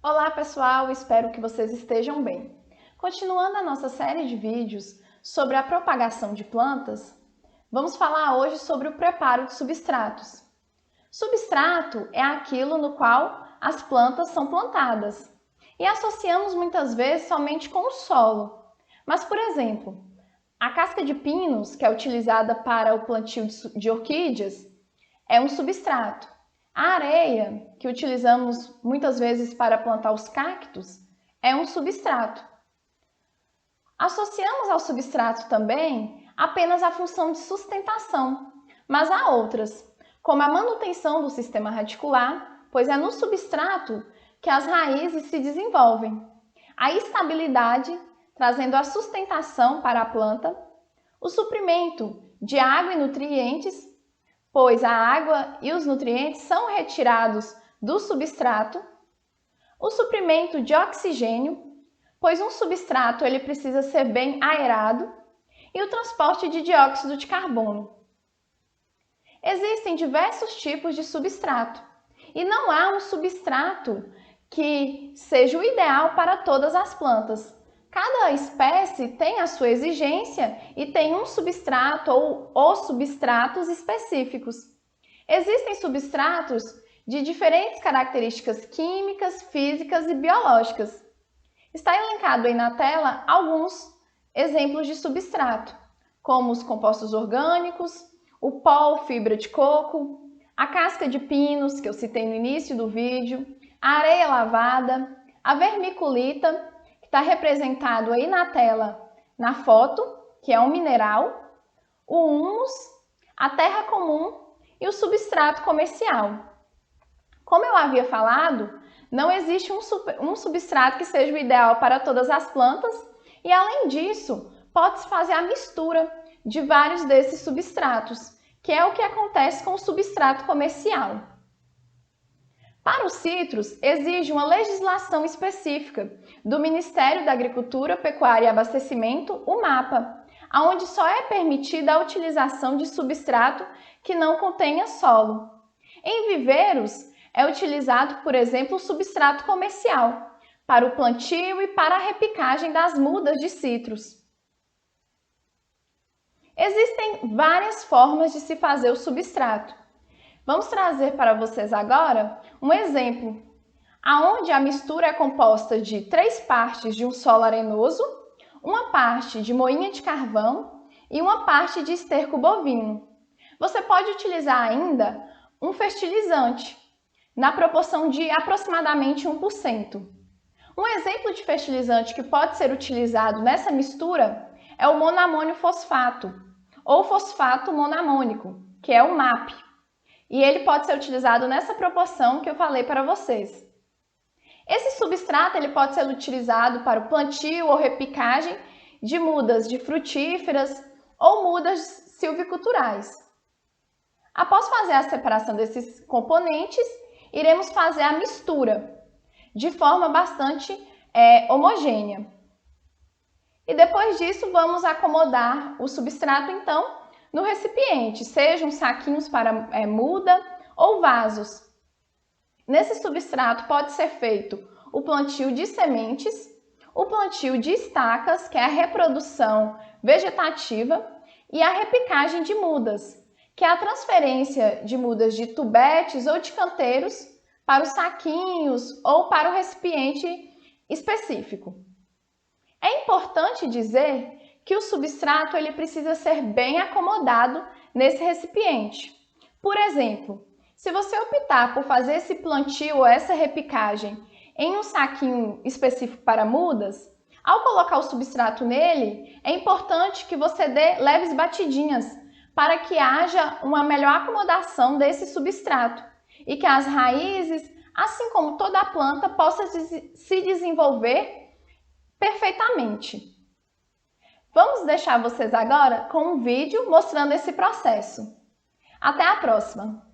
Olá pessoal, espero que vocês estejam bem. Continuando a nossa série de vídeos sobre a propagação de plantas, vamos falar hoje sobre o preparo de substratos. Substrato é aquilo no qual as plantas são plantadas e associamos muitas vezes somente com o solo. Mas, por exemplo, a casca de pinos, que é utilizada para o plantio de orquídeas, é um substrato. A areia, que utilizamos muitas vezes para plantar os cactos, é um substrato. Associamos ao substrato também apenas a função de sustentação, mas há outras, como a manutenção do sistema radicular, pois é no substrato que as raízes se desenvolvem. A estabilidade, trazendo a sustentação para a planta, o suprimento de água e nutrientes, pois a água e os nutrientes são retirados do substrato, o suprimento de oxigênio, pois um substrato ele precisa ser bem aerado, e o transporte de dióxido de carbono. Existem diversos tipos de substrato, e não há um substrato que seja o ideal para todas as plantas. Cada espécie tem a sua exigência e tem um substrato ou os substratos específicos. Existem substratos de diferentes características químicas, físicas e biológicas. Está elencado aí na tela alguns exemplos de substrato, como os compostos orgânicos, o pó, fibra de coco, a casca de pinos, que eu citei no início do vídeo, a areia lavada, a vermiculita, que está representado aí na tela, na foto, que é um mineral, o humus, a terra comum e o substrato comercial. Como eu havia falado, não existe um substrato que seja o ideal para todas as plantas e, além disso, pode-se fazer a mistura de vários desses substratos, que é o que acontece com o substrato comercial. Para os citros, exige uma legislação específica do Ministério da Agricultura, Pecuária e Abastecimento, o MAPA, onde só é permitida a utilização de substrato que não contenha solo. Em viveiros, é utilizado, por exemplo, o substrato comercial, para o plantio e para a repicagem das mudas de citros. Existem várias formas de se fazer o substrato. Vamos trazer para vocês agora um exemplo, onde a mistura é composta de 3 partes de um solo arenoso, uma parte de moinha de carvão e uma parte de esterco bovino. Você pode utilizar ainda um fertilizante, na proporção de aproximadamente 1%. Um exemplo de fertilizante que pode ser utilizado nessa mistura é o monamônio fosfato, ou fosfato monamônico, que é o MAP. E ele pode ser utilizado nessa proporção que eu falei para vocês. Esse substrato ele pode ser utilizado para o plantio ou repicagem de mudas de frutíferas ou mudas silviculturais. Após fazer a separação desses componentes, iremos fazer a mistura de forma bastante homogênea. E depois disso, vamos acomodar o substrato, então, no recipiente, sejam saquinhos para muda ou vasos. Nesse substrato pode ser feito o plantio de sementes, o plantio de estacas, que é a reprodução vegetativa, e a repicagem de mudas, que é a transferência de mudas de tubetes ou de canteiros para os saquinhos ou para o recipiente específico. É importante dizer que o substrato ele precisa ser bem acomodado nesse recipiente. Por exemplo, se você optar por fazer esse plantio ou essa repicagem em um saquinho específico para mudas, ao colocar o substrato nele, é importante que você dê leves batidinhas para que haja uma melhor acomodação desse substrato e que as raízes, assim como toda a planta, possa se desenvolver perfeitamente. Vamos deixar vocês agora com um vídeo mostrando esse processo. Até a próxima!